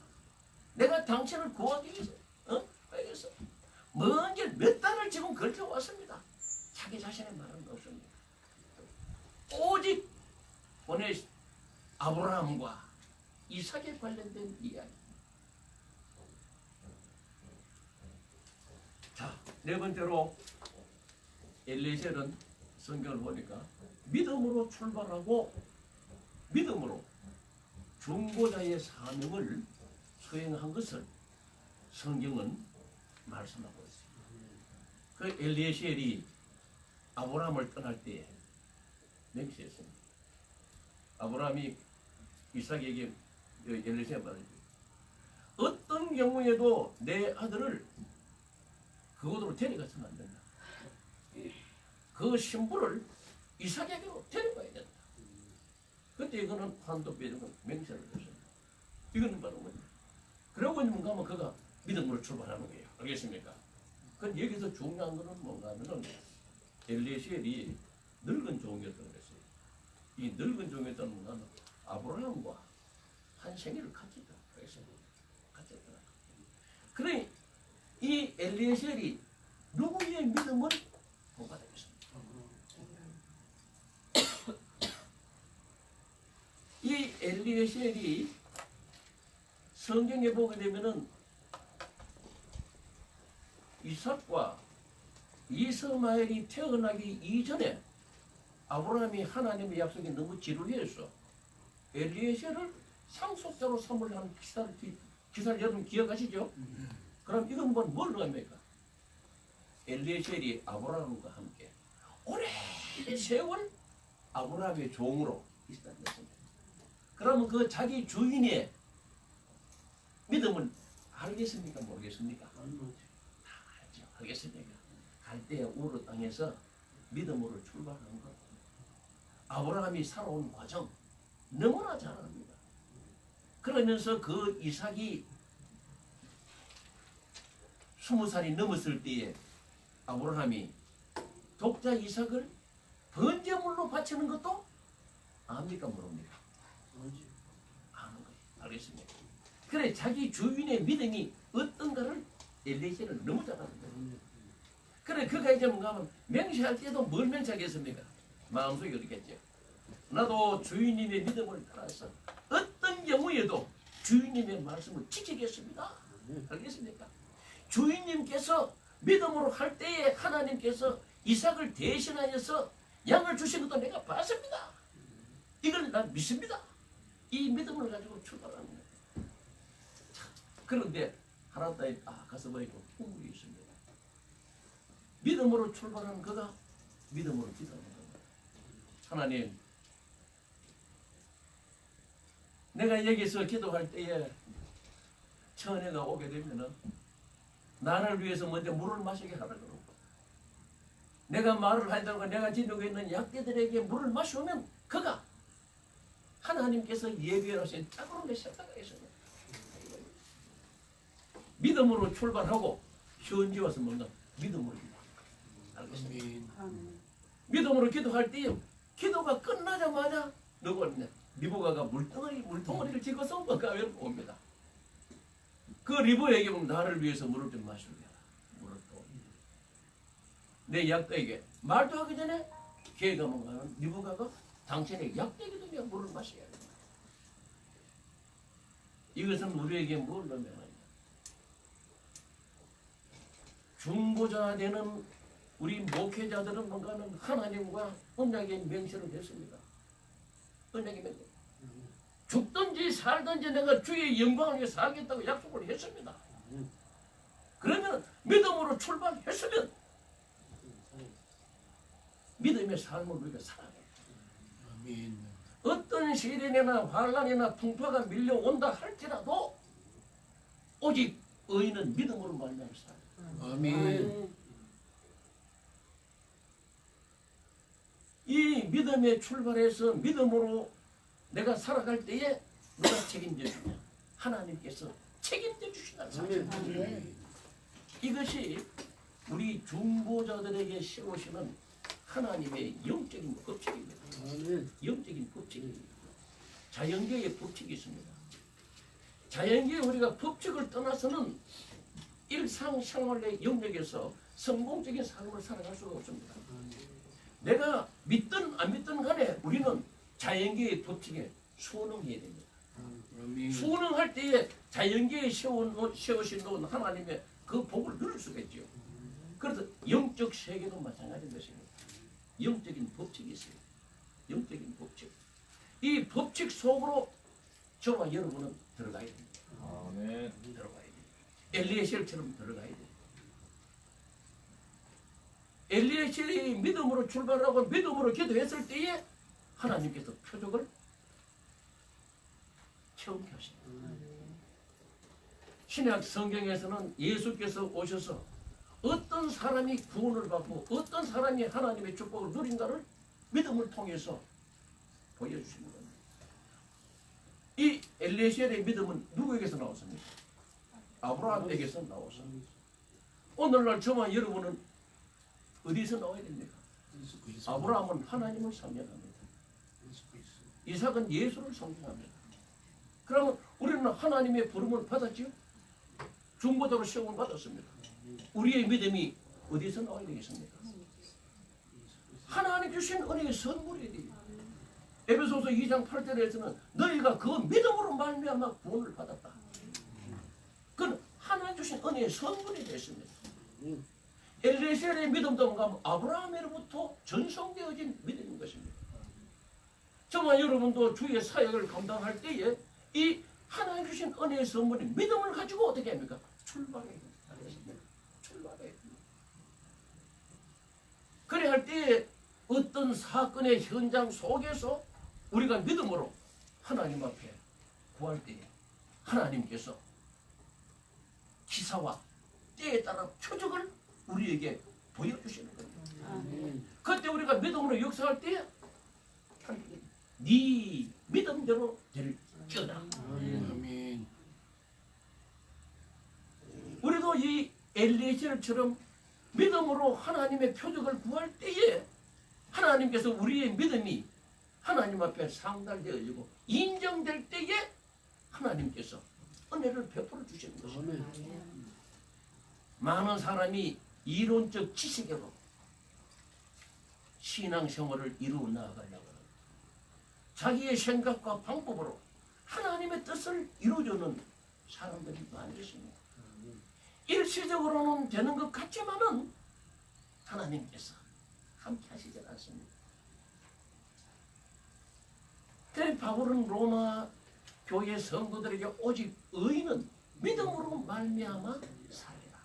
내가 당신을 구하기 위해서 알겠어? 먼저 몇 달을 지금 걸쳐왔습니다. 자기 자신의 말은 없습니다. 오직 오늘 아브라함과 이삭에 관련된 이야기. 자, 네 번째로 엘리에셀은 성경을 보니까 믿음으로 출발하고 믿음으로 중보자의 사명을 수행한 것을 성경은 말씀하고 있습니다. 그 엘리에셀이 아브라함을 떠날 때 맹세했습니다. 아브라함이 이삭에게 엘리에셀 말했죠. 어떤 경우에도 내 아들을 그곳으로 데려가서는 안 된다. 그 신부를 이삭에게로 데려가야 된다. 그때 이거는 한도 빼주고 맹세를 했습니다. 이거는 바로 뭐냐? 그러고 뭔가 하면 그가 믿음으로 출발하는 거예요. 알겠습니까? 그럼 여기서 중요한 것은 뭔가 하면은 엘리에셀이 늙은 종이었다고 그랬어요. 이 늙은 종이었다는 뭔가 하면 아브라함과 한 생애를 같이 있다. 알겠습니까? 같이 있다. 그래 이 엘리에셀이 누구의 믿음을 본받아 있습니다. 이 엘리에셀이 성경에 보게 되면은 이삭과 이스마엘이 태어나기 이전에 아브라함이 하나님의 약속이 너무 지루해서 엘리에셀을 상속자로 삼으려는 기사를 여러분 기억하시죠? 그럼 이건 뭘 의미합니까? 엘리에셀이 아브라함과 함께 오랜 세월 아브라함의 종으로 있었다는 것입니다. 그러면 그 자기 주인의 믿음을 알겠습니까? 모르겠습니까? 다 알죠. 알겠습니까? 갈대아 우르 땅에서 믿음으로 출발한 것. 아브라함이 살아온 과정 너무나 잘 압니다. 그러면서 그 이삭이 20살이 넘었을 때에 아브라함이 독자 이삭을 번제물로 바치는 것도 압니까? 모릅니까? 아는 거예요. 알겠습니까? 그래 자기 주인의 믿음이 어떤가를 엘리에셀은 너무 잘 아는 거예요. 그래 그가 이제 뭔가 하면 맹세할 때도 뭘 맹세하겠습니까? 마음속에 그렇겠죠. 나도 주인님의 믿음을 따라서 어떤 경우에도 주인님의 말씀을 지키겠습니다. 알겠습니까? 주인님께서 믿음으로 할 때에 하나님께서 이삭을 대신하여서 양을 주신 것도 내가 봤습니다. 이걸 난 믿습니다. 이 믿음을 가지고 출발하는 거예요. 그런데 하나님이 가서 보니까 꿈이 있습니다. 믿음으로 출발하는 그가 믿음으로 기도하는 겁니다. 하나님, 내가 여기서 기도할 때에 천혜가 오게 되면은 나를 위해서 먼저 물을 마시게 하라 그러고, 내가 말을 한다고 내가 지니고 있는 약대들에게 물을 마시면 그가 하나님께서 예비하신 짝으로 내 생각가 있습니다. 믿음으로 출발하고 현지 와서 뭔가 믿음으로 기도합니다. 알겠습니다. 믿음으로 기도할 때 기도가 끝나자마자 누구냐? 리브가가 물통을 찍어서 가면 옵니다. 그 리브에게 보면 나를 위해서 물을 좀 마시게 해라. 물을 또. 내 약대에게 말도 하기 전에 걔가 뭔가는 리브가가 당신의 약대에게 되면 물을 마시게 합니다. 이것은 우리에게 뭘 의미하느냐? 중보자 되는 우리 목회자들은 뭔가는 하나님과 언약의 맹세를 했습니다. 언약의 맹세. 죽든지 살든지 내가 주의 영광을 위해 살겠다고 약속을 했습니다. 그러면 믿음으로 출발했으면 믿음의 삶을 우리가 살아야 돼요. 어떤 시련이나 환란이나 풍파가 밀려온다 할지라도 오직 의인은 믿음으로 말미암아 살아요. 아멘. 이 믿음에 출발해서 믿음으로 내가 살아갈 때에 누가 책임져 주냐? 하나님께서 책임져 주신다는 사실. 이것이 우리 중보자들에게 세우시는 하나님의 영적인 법칙입니다. 영적인 법칙입니다. 자연계의 법칙이 있습니다. 자연계에 우리가 법칙을 떠나서는 일상생활의 영역에서 성공적인 삶을 살아갈 수가 없습니다. 내가 믿든 안 믿든 간에 우리는 자연계의 법칙에 순응해야 됩니다. 순응할 때에 자연계에 세우신 하나님의 그 복을 누릴 수가 있죠. 그래서 영적 세계도 마찬가지인 것입니다. 영적인 법칙이 있어요. 영적인 법칙. 이 법칙 속으로 저와 여러분은 들어가야 됩니다. 아멘. 들어가야 돼요. 엘리에셀처럼 들어가야 돼요. 엘리에셀이 믿음으로 출발하고 믿음으로 기도했을 때에 하나님께서 표적을 체험케 하십니다. 신약 성경에서는 예수께서 오셔서 어떤 사람이 구원을 받고 어떤 사람이 하나님의 축복을 누린가를 믿음을 통해서 보여주시는 겁니다. 이 엘리에셀의 믿음은 누구에게서 나왔습니까? 아브라함에게서 나왔습니다. 오늘날 저와 여러분은 어디서 나와야 됩니까? 아브라함은 하나님을 상징합니다. 이삭은 예수를 상징합니다. 그러면 우리는 하나님의 부름을 받았지요? 중보자로 시험을 받았습니다. 우리의 믿음이 어디서 나와야 되겠습니까? 하나님 주신 은혜의 선물이 돼요. 에베소서 2장 8절에서는 너희가 그 믿음으로 말미암아 구원을 받았다. 그건 하나님 주신 은혜의 선물이 됐습니다. 엘리에셀의 믿음도 뭔가 아브라함으로부터 전송되어진 믿음인 것입니다. 저와 여러분도 주의 사역을 감당할 때에 이 하나님 주신 은혜의 선물이 믿음을 가지고 어떻게 합니까? 출발해야 됩니다. 출발해야 됩니다. 그래 할 때에 어떤 사건의 현장 속에서 우리가 믿음으로 하나님 앞에 구할 때에 하나님께서 기사와 때에 따라 표적을 우리에게 보여주시는 겁니다. 그때 우리가 믿음으로 역사할 때에 네 믿음대로 될지어다. 아멘. 우리도 이 엘리에셀처럼 믿음으로 하나님의 표적을 구할 때에 하나님께서 우리의 믿음이 하나님 앞에 상달되어지고 인정될 때에 하나님께서 은혜를 베풀어 주시는 것입니다. 많은 사람이 이론적 지식으로 신앙생활을 이루어 나아가려고 합니다. 자기의 생각과 방법으로 하나님의 뜻을 이루어주는 사람들이 많이 있습니다. 일시적으로는 되는 것 같지만은 하나님께서 함께 하시지 않습니다. 그래서 바울은 로마 교회 성도들에게 오직 의인은 믿음으로 말미암아 살리라.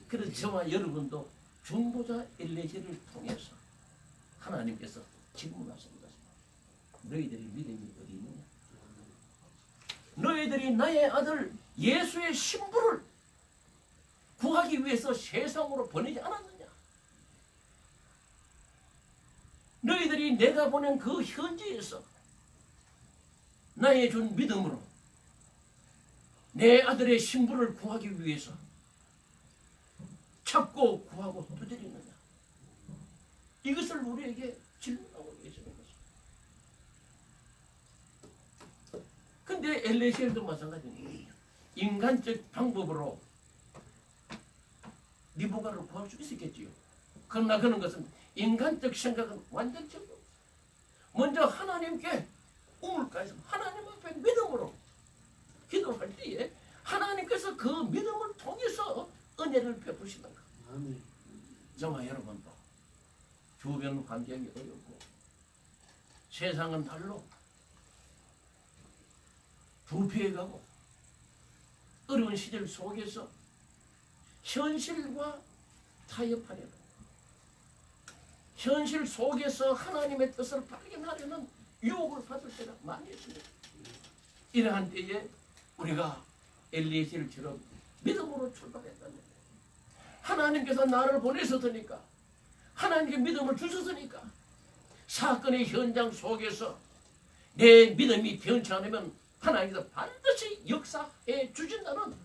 그래서 저와 여러분도 중보자 엘리야를 통해서 하나님께서 질문하십니다. 너희들의 믿음이 어디 있느냐? 너희들이 나의 아들 예수의 신부를 구하기 위해서 세상으로 보내지 않았느냐? 너희들이 내가 보낸 그 현지에서 나의 준 믿음으로 내 아들의 신부를 구하기 위해서 찾고 구하고 두드리느냐? 이것을 우리에게 질문하고 계시는 것입니다. 근데 엘레시엘도 마찬가지입니다. 인간적 방법으로 리브가를 구할 수 있었겠지요. 그러나 그런 것은 인간적 생각은 완전 틀려. 먼저 하나님께 우물가에서 하나님 앞에 믿음으로 기도할 때에 하나님께서 그 믿음을 통해서 은혜를 베푸시는 것. 저와 여러분도 주변 환경이 어렵고 세상은 달로 부패해가고 어려운 시절 속에서 현실과 타협하려는, 현실 속에서 하나님의 뜻을 발견하려는 유혹을 받을 때가 많이 있습니다. 이러한 때에 우리가 엘리야처럼 믿음으로 출발했다는 거예요. 하나님께서 나를 보내셨으니까, 하나님께 믿음을 주셨으니까 사건의 현장 속에서 내 믿음이 변치 않으면 하나님께서 반드시 역사해 주신다는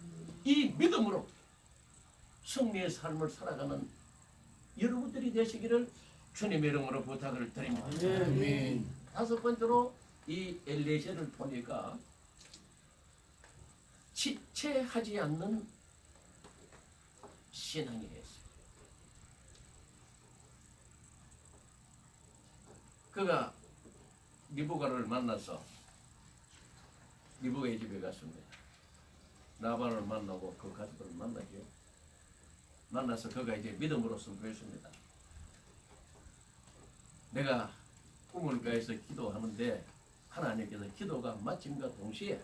이 믿음으로 승리의 삶을 살아가는 여러분들이 되시기를 주님의 이름으로 부탁을 드립니다. 아멘. 다섯 번째로 이 엘리야를 보니까 지체하지 않는 신앙이 있어요. 그가 리브가를 만나서 리브가의 집에 갔습니다. 나반을 만나고 그 가족을 만나죠. 만나서 그가 이제 믿음으로 선포했습니다. 내가 우물가에서 기도하는데 하나님께서 기도가 마침과 동시에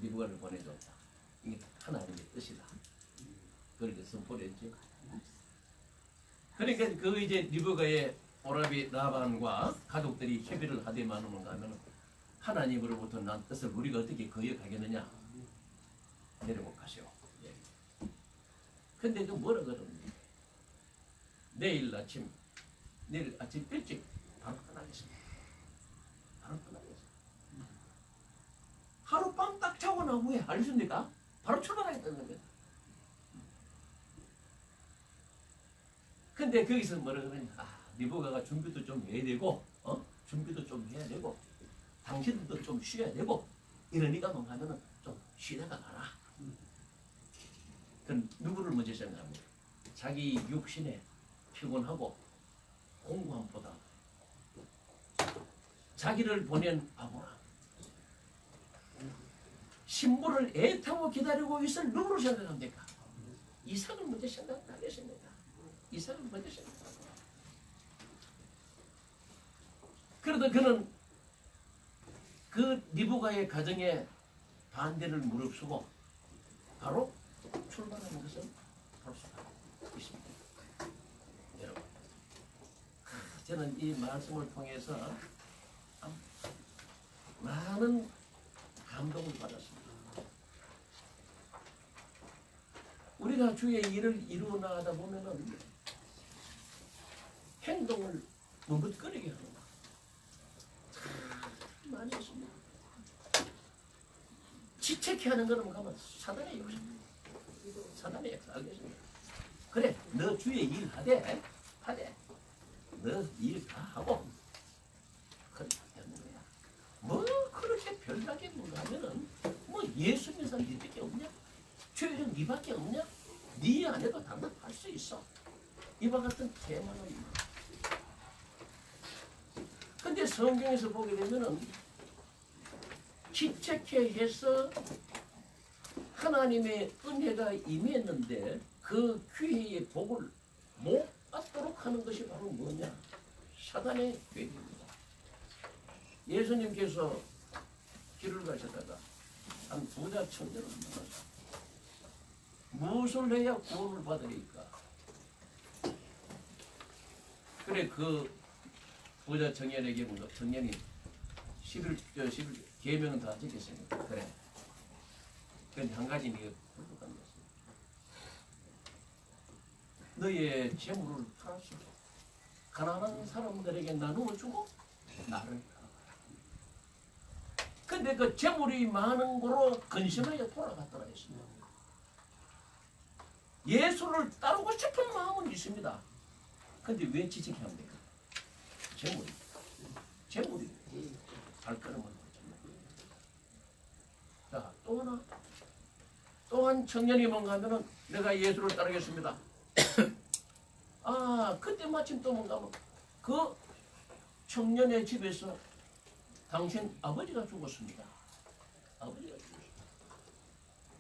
리브가를 보내줬다. 이게 하나님의 뜻이다. 그렇게 선포를 했죠. 그러니까 그 이제 리브가의 오라비 라반과 가족들이 협의를 하되만은 가면 하나님으로부터 난 뜻을 우리가 어떻게 거역하겠느냐. 내려고 가시오. 예. 근데 그 뭐라 그러는지 내일 아침 일찍 바로 떠나겠습니다. 바로 떠나겠습니다. 하룻밤 딱 자고 난 후에 알겠습니까? 바로 출발하겠다는 겁니다. 근데 거기서 뭐라 그러냐. 리브가가 준비도 좀 해야 되고, 준비도 좀 해야 되고, 당신들도 좀 쉬어야 되고, 이러니까 뭔가 하면은 좀 쉬다가 가라. 그럼 누구를 먼저 생각합니까? 자기 육신에 피곤하고 공부함보다 자기를 보낸 아브라함, 신부를 애타고 기다리고 있을 누구를 생각합니까? 이삭을 먼저 생각하겠습니다. 이삭을 먼저 생각합니다. 그래도 그는 그 리브가의 가정에 반대를 무릅쓰고 바로 출발하는 것을 볼 수가 있습니다. 여러분, 저는 이 말씀을 통해서 많은 감동을 받았습니다. 우리가 주의 일을 이루어 나가다 보면은 행동을 머뭇거리게 하는 거 참 많이 있습니다. 지체케 하는 거는 가면 사단의 역사입니다. 사단의 역사 알겠습니다. 그래, 너 주의 일 하되 너 일 다 하고 그렇게 되는 거야. 뭐 그렇게 별나게 뭔가 하면은 뭐 예수 믿는 사람 니밖에 없냐? 주일은 니밖에 없냐? 니 안에도 단답할 수 있어. 이와 같은 대만은. 근데 성경에서 보게 되면은 지체케 해서 하나님의 은혜가 임했는데 그 기회의 복을 못 받도록 하는 것이 바로 뭐냐? 사단의 계획입니다. 예수님께서 길을 가시다가 한 부자 청년을 만나서 무엇을 해야 구원을 받으리까? 그래 그 부자 청년에게 묻어 청년이 11 계명은 다 지켰습니다. 그래. 그건 한 가지 네가 불복한 것이다. 너의 재물을 팔아서 가난한 사람들에게 나누어 주고 나를 따라가라. 근데 그 재물이 많은 거로 근심하여 돌아갔더라 했습니다. 예수를 따르고 싶은 마음은 있습니다. 근데 왜 지적해야 합니까? 재물이 발걸음을 놓쳤네. 자, 또 하나. 또한 청년이 뭔가 하면은 내가 예수를 따르겠습니다. 아, 그때 마침 또 뭔가 하면 그 청년의 집에서 당신 아버지가 죽었습니다. 아버지가 죽었습니다.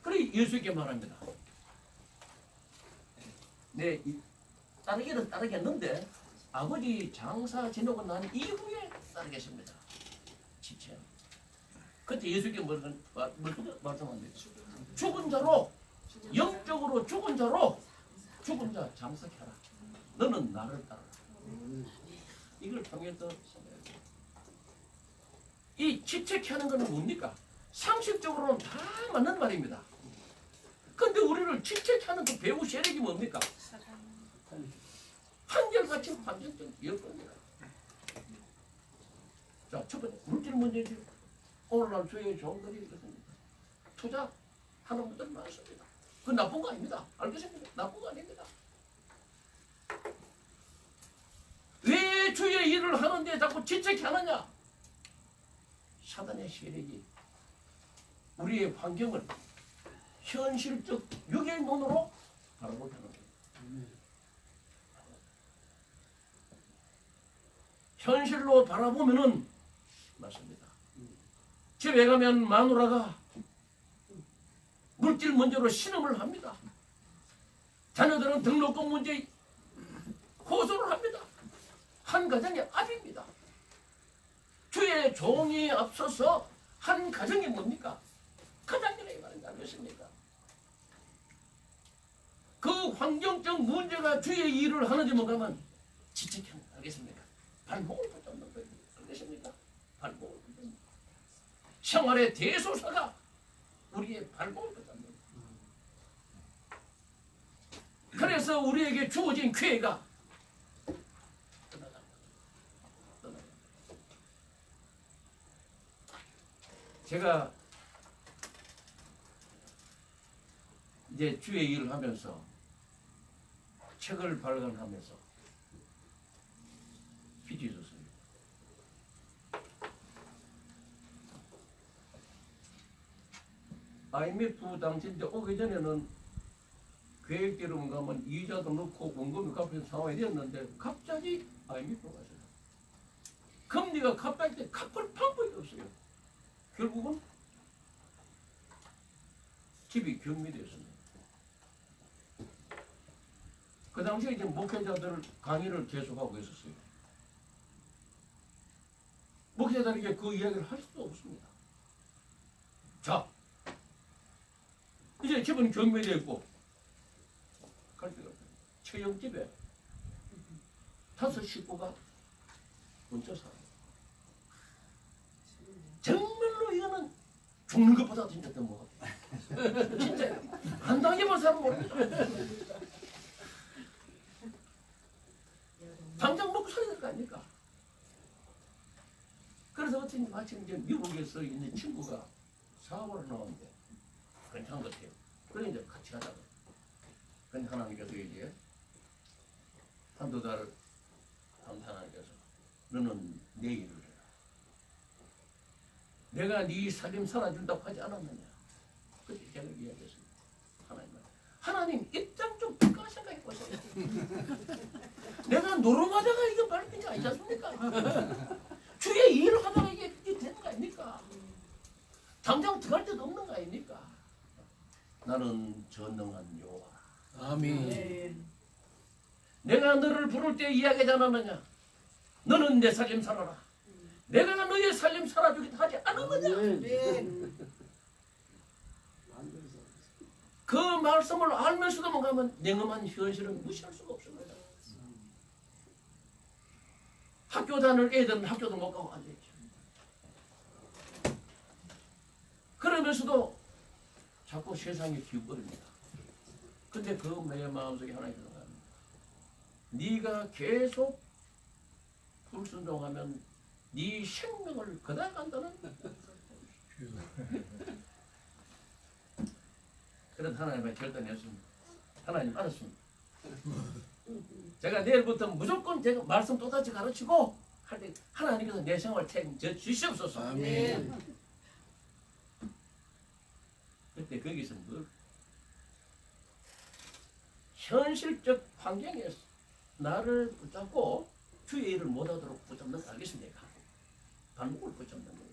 그래 예수께 말합니다. 네, 따르기는 따르겠는데 아버지 장사 지내고 난 이후에 따르겠습니다. 지체. 그때 예수께 말씀합니다. 죽은 자로, 영적으로 죽은 자로 죽은 자 장사해라. 너는 나를 따라. 이걸 통해서 이 지체하는 것은 뭡니까? 상식적으로는 다 맞는 말입니다. 근데 우리를 지체하는 그 배후 세력이 뭡니까? 한결같이 반전적 여건입니다. 자, 첫 번째 물질 문제죠. 오늘날 주의 종들이 이렇습니다. 투자 하는 분들 많습니다. 그건 나쁜 거 아닙니다. 알겠습니다. 나쁜 거 아닙니다. 왜 주의 일을 하는데 자꾸 지적하느냐? 사단의 세력이 우리의 환경을 현실적 육의 눈으로 바라보게 하는 거예요. 현실로 바라보면은 맞습니다. 집에 가면 마누라가 물질 문제로 신음을 합니다. 자녀들은 등록금 문제 호소를 합니다. 한 가정의 압입니다. 주의 종이 앞서서 한 가정이 뭡니까? 가장이라고 말하지 않겠습니까? 그 환경적 문제가 주의 일을 하는지 뭔가면 지적하는 거 알겠습니까? 발목을 붙잡는 거예요. 알겠습니까? 발목을 붙잡는 거. 생활의 대소사가 우리의 발목을 붙잡는 거예요. 그래서 우리에게 주어진 기회가 제가 이제 주의 일을 하면서 책을 발간하면서 빚어졌어요. IMF 당시인데 오기 전에는 계획대로 가면 이자도 넣고 원금이 갚여서 상황이 되었는데 갑자기 IMF가 왔어요. 금리가 갚을 때 갚을 방법이 없어요. 결국은 집이 경미되었습니다. 그 당시에 이제 목회자들 강의를 계속하고 있었어요. 목회자들에게 그 이야기를 할 수도 없습니다. 자, 이제 집은 경매되었고 갈 데가 없어요. 처형집에 5 식구가 얹혀 살아요. 정말로 이거는 죽는 것보다 진짜 더 뭐 진짜 안 당해본 사람 모릅니다. 당장 먹고 살아야 될 거 아닙니까? 그래서 어쩐지 마침 이제 미국에서 있는 친구가 사업을 나왔는데 괜찮은 것 같아요. 그래 이제 같이 가자고. 근데 하나님께서 이제 한두 달 하나님께서 너는 내 일을 해라. 내가 네 살림 살아준다고 하지 않았느냐. 그때 제가 이야기했습니다. 하나님 입장 좀 바꿔 생각해 보세요. 내가 노름하다가 이거 말린 게 아니지 않습니까? 주의 일을 하다가 이게 되는 거 아닙니까? 당장 들어갈 데도 없는 거 아닙니까? 나는 전능한 여호와라. 아멘. 내가 너를 부를 때 이야기하지 않았느냐? 너는 내 살림 살아라. 내가 너의 살림 살아주겠다 하지 않았느냐? 그 말씀을 알면서도 뭔가면 냉엄한 현실은 무시할 수가 없습니다. 학교 다닐 애들은 학교도 못 가고 앉아있죠. 그러면서도 자꾸 세상에 기울어립니다. 근데 그 내 마음속에 하나 있는 거야. 네가 계속 불순종하면 네 생명을 거둬간다는 그런 하나님의 결단이었습니다. 하나님 알았습니다. 제가 내일부터 무조건 제가 말씀 똑같이 가르치고 할 때 하나님께서 내 생활 책임져 주시옵소서. 아멘. 그때 거기서 뭘 현실적 환경에서 나를 붙잡고 주의 일을 못하도록 붙잡는 거 알겠습니까? 발목을 붙잡는 거예요.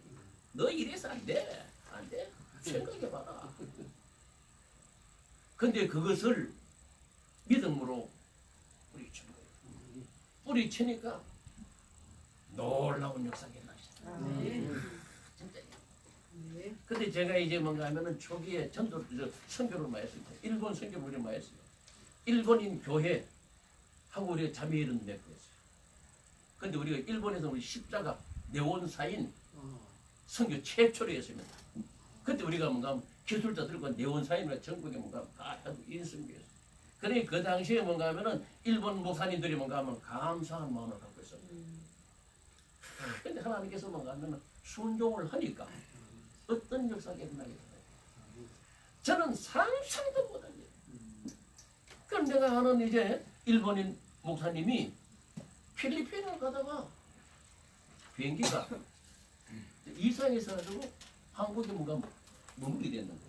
너 이래서 안 돼. 안 돼. 생각해봐라. 근데 그것을 믿음으로 뿌리친 거예요. 뿌리치니까 놀라운 역사가 일어나시죠. 진짜. 근데 제가 이제 뭔가 하면은 초기에 선교를 많이 했습니다. 일본 선교를 많이 했어요. 일본인 교회 하고 우리가 자매일은 맺고 했어요. 근데 우리가 일본에서 우리 십자가 네온사인 선교 최초로 했습니다. 그때 우리가 뭔가 기술자들과 네온사인과 전국에 뭔가 다 인선교했어요. 그러니 그 당시에 뭔가 하면은 일본 목사님들이 뭔가 하면 감사한 마음을 갖고 있어요. 근데 하나님께서 뭔가 하면은 순종을 하니까 어떤 역사가 일어나게 돼요. 저는 상상도 못한 일. 그럼 내가 아는 이제 일본인 목사님이 필리핀을 가다가 비행기가 이상해서 가지고 한국에 뭔가 머무르게 됐는데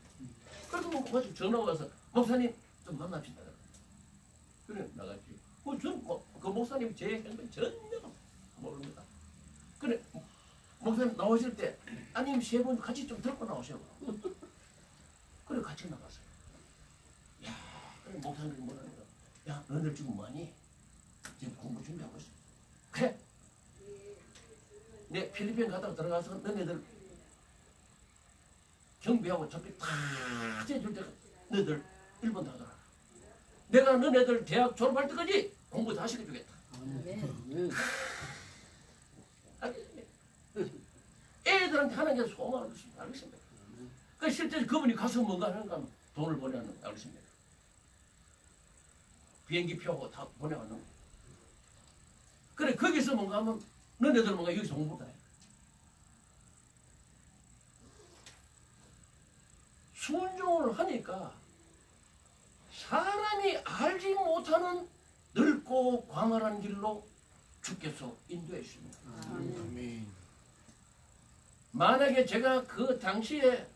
그래서 뭐 가지고 전화 와서 목사님 좀 만납시다. 그래 나갔지. 그 목사님 제 행동 전혀 모릅니다. 그래 목사님 나오실 때 아니면 세 분 같이 좀 들고 나오셔. 그래 같이 나갔어요. 야, 그래 목사님 뭐라는 거? 야, 너희들 지금 뭐하니? 지금 공부 준비하고 있어. 그래. 내 필리핀 갔다가 들어가서 너네들 경비하고 접비 다 해줄 때가 너희들 일본 가더라. 내가 너네들 대학 졸업할 때까지 공부 다 시켜주겠다. 알겠습니까? 애들한테 하는 게 소망을 주십니다. 알겠습니까? 그 실제 그분이 가서 뭔가 하는가 하면 돈을 보내는 거 알겠습니까? 비행기 표하고 다 보내왔는 거. 그래 거기서 뭔가 하면 너네들 뭔가 여기서 공부다 해. 순종을 하니까 사람이 알지 못하는 넓고 광활한 길로 주께서 인도해 주십니다. 아멘. 만약에 제가 그 당시에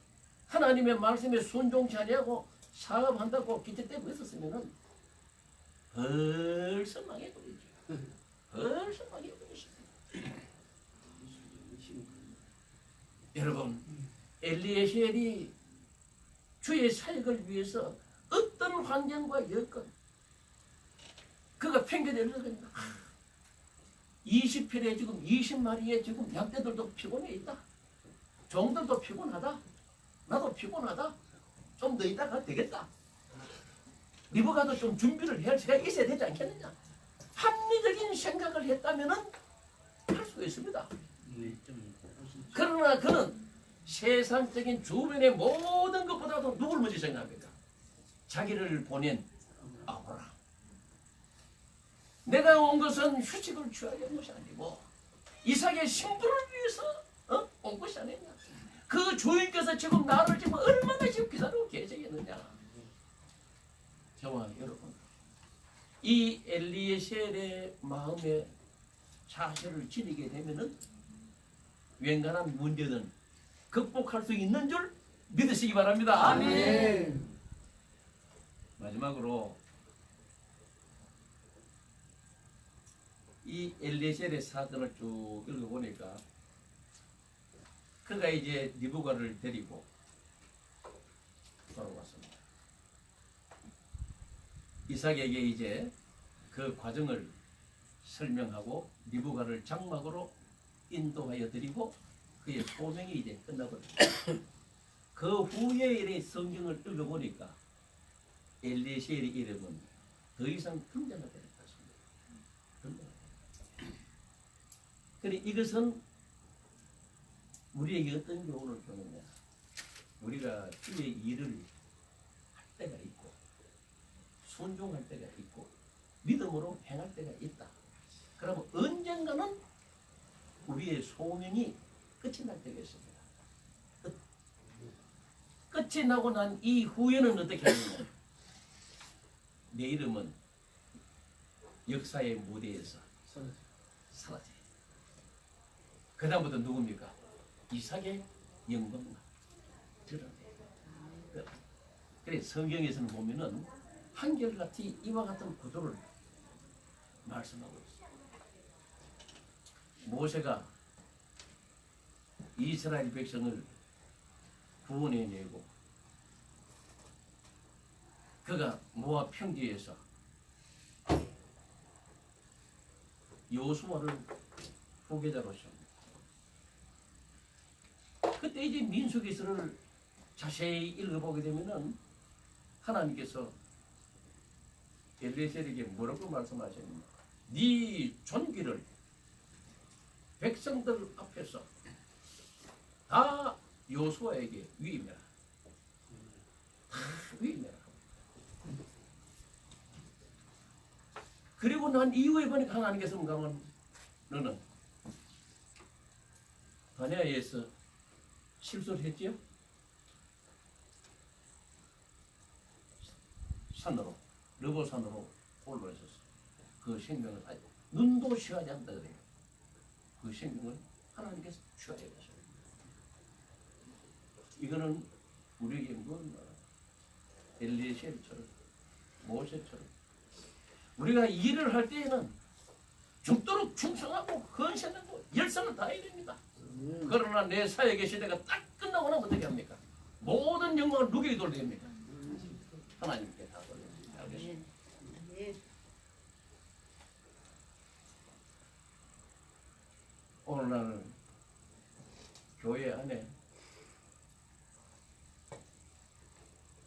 하나님의 말씀에 순종치 아니하고 사업한다고 기대되고 있었으면은 벌써 망해버리죠. 벌써 망해버리십니다. 여러분 엘리에셀이 주의 사역을 위해서 어떤 환경과 여건 그가 핑계대는 겁니다. 20필에 지금 20마리의 지금 양떼들도 피곤해 있다. 종들도 피곤하다. 나도 피곤하다. 좀 더 있다가 되겠다. 리버가도 좀 준비를 할 시간이 있어야 되지 않겠느냐. 합리적인 생각을 했다면은 할 수가 있습니다. 그러나 그는 세상적인 주변의 모든 것보다도 누굴 먼저 생각합니까? 자기를 보낸 아브라함. 내가 온 것은 휴식을 취하려 온 것이 아니고 이삭의 신부를 위해서 온 것이 아니냐. 그 주인께서 지금 나를 지금 얼마나 지금 기다리고 계시겠느냐. 저와 여러분, 이 엘리에셀의 마음에 자세를 지니게 되면은 웬간한 문제는 극복할 수 있는 줄 믿으시기 바랍니다. 아멘. 마지막으로 이 엘리에셀의 사건을 쭉 읽어보니까 그가 이제 리브가를 데리고 돌아왔습니다. 이삭에게 이제 그 과정을 설명하고 리브가를 장막으로 인도하여 드리고 그의 소명이 이제 끝나버렸어요. 그 후에 이 성경을 읽어보니까 엘리에셀의 이름은 더 이상 등장하지 않았습니다. 그래 이것은 우리에게 어떤 교훈을 주느냐? 우리가 주의 일을 할 때가 있고 순종할 때가 있고 믿음으로 행할 때가 있다. 그러면 언젠가는 우리의 소명이 끝이 날 때가 있습니다. 끝이 나고 난 이후에는 어떻게 하느냐? 내 이름은 역사의 무대에서 사라져요. 그 다음부터 누굽니까? 이삭의 영광만 드러내요. 그래 성경에서는 보면은 한결같이 이와 같은 구조를 말씀하고 있어요. 모세가 이스라엘 백성을 구원해내고 그가 모압 평지에서 여호수아를 후계자로 세웁니다. 그때 이제 민수기서를 자세히 읽어보게 되면은 하나님께서 엘리에셀에게 뭐라고 말씀하셨느냐? 네 존귀를 백성들 앞에서 다 여호수아에게 위임해라. 다 위임해라. 그리고 난 이후에 보니까 하나님께서 뭔가 하면 너는 바네아에서 실수를 했지요? 산으로 르보산으로 올라오셨어. 그 생명을 아니 눈도 쉬하지 않다 그래요. 그 생명을 하나님께서 취하여 가셔요. 이거는 우리에게 엘리에셀처럼 모세처럼 우리가 일을 할 때에는 죽도록 충성하고 헌신하고 열성을 다해야 됩니다. 그러나 내 사역의 시대가 딱 끝나고 나면 어떻게 합니까? 모든 영광을 누구에게 돌려야 됩니까? 하나님께 다 돌립니다. 알겠습니다. 오늘날 교회 안에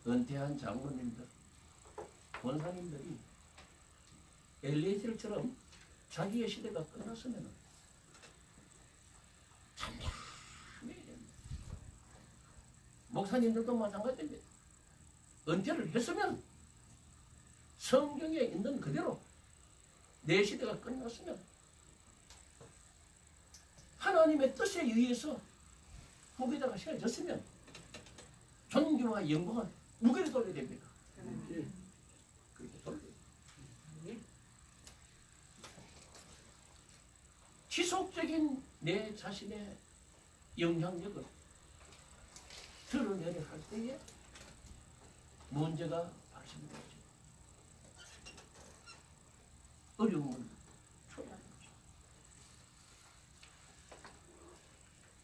은퇴한 장로님들, 권사님들이 엘리에셀처럼 자기의 시대가 끝났으면 참담해야 됩니다. 목사님들도 마찬가지입니다. 은퇴를 했으면 성경에 있는 그대로 내 시대가 끝났으면 하나님의 뜻에 의해서 후계자가 세워졌으면 존귀와 영광을 누구에게 돌려야 됩니까? 그렇게 돌려야 됩니다. 지속적인 내 자신의 영향력을 드러내려 할 때에 문제가 발생되죠. 어려움을 초래하는 거죠.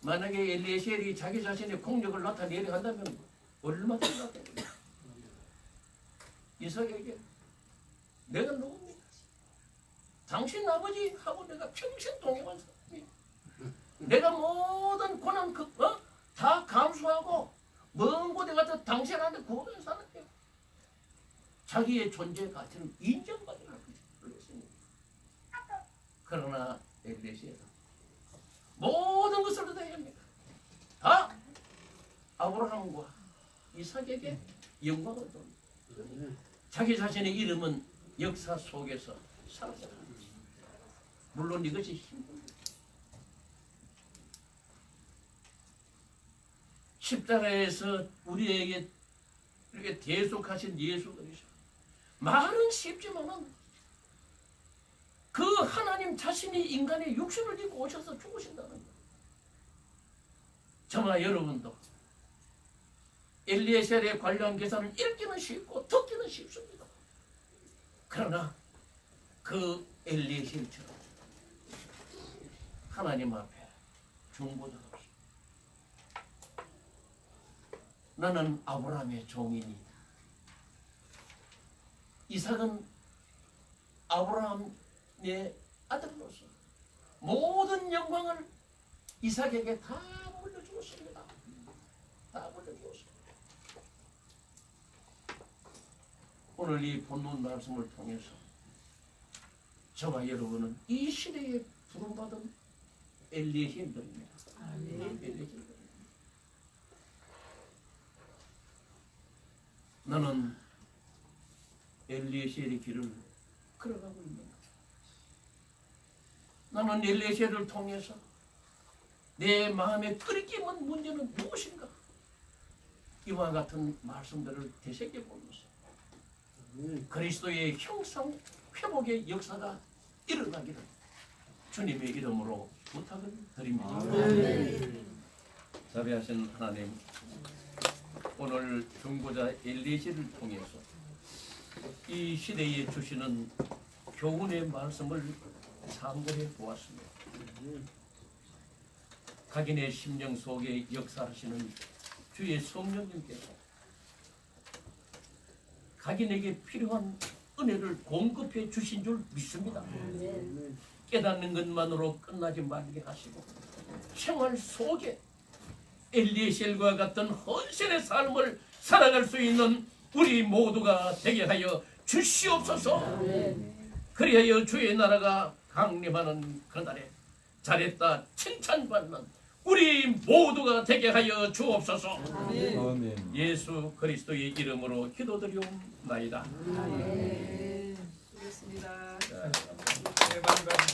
만약에 엘리에셀이 자기 자신의 공력을 나타내려 한다면 얼마나 나타냅니까? 이삭에게 내가 누굽니까? 당신 아버지하고 내가 평생 동행한 사람이야. 내가 모든 고난 다 감수하고 먼 곳에 가서 당신한테 구원한 사람이야. 자기의 존재 가치는 인정받으라 그랬습니다. 그러나 엘리에셀은 모든 것을 다 해야 합니다. 다 아브라함과 이삭에게 영광을 돌립니다. 자기 자신의 이름은 역사 속에서 사라져갑니다. 물론 이것이 힘듭니다. 십자가에서 우리에게 이렇게 대속하신 예수 그리스도 말은 쉽지만은 그 하나님 자신이 인간의 육신을 입고 오셔서 죽으신다는 것. 저와 여러분도 엘리에셀에 관련 계산은 읽기는 쉽고 듣기는 쉽습니다. 그러나 그 엘리에셀처럼 하나님 앞에 중보자가 없습니다. 나는 아브라함의 종이니 이삭은 아브라함의 아들로서 모든 영광을 이삭에게 다 물려주었습니다. 다 물려주었습니다. 오늘 이 본문 말씀을 통해서 저와 여러분은 이 시대에 부름받은 엘리에셀들입니다. 엘리에셀들. 나는 엘리에셀의 길을 걸어가고 있는 거다. 나는 엘리에셀을 통해서 내 마음에 끓이기만 문제는 무엇인가? 이와 같은 말씀들을 되새겨 보면서 그리스도의 형상 회복의 역사가 일어나기를 주님의 이름으로 부탁을 드립니다. 자비하신 하나님, 오늘 중보자 엘리에셀을 통해서 이 시대에 주시는 교훈의 말씀을 참고해 보았습니다. 각인의 심령 속에 역사하시는 주의 성령님께서 각인에게 필요한 은혜를 공급해 주신 줄 믿습니다. 깨닫는 것만으로 끝나지 말게 하시고 생활 속에 엘리에셀과 같은 헌신의 삶을 살아갈 수 있는 우리 모두가 되게 하여 주시옵소서. 그리하여 주의 나라가 강림하는 그날에 잘했다 칭찬받는 우리 모두가 되게 하여 주옵소서. 아멘. 예수 그리스도의 이름으로 기도드리옵나이다. 수고했습니다. 자, 네,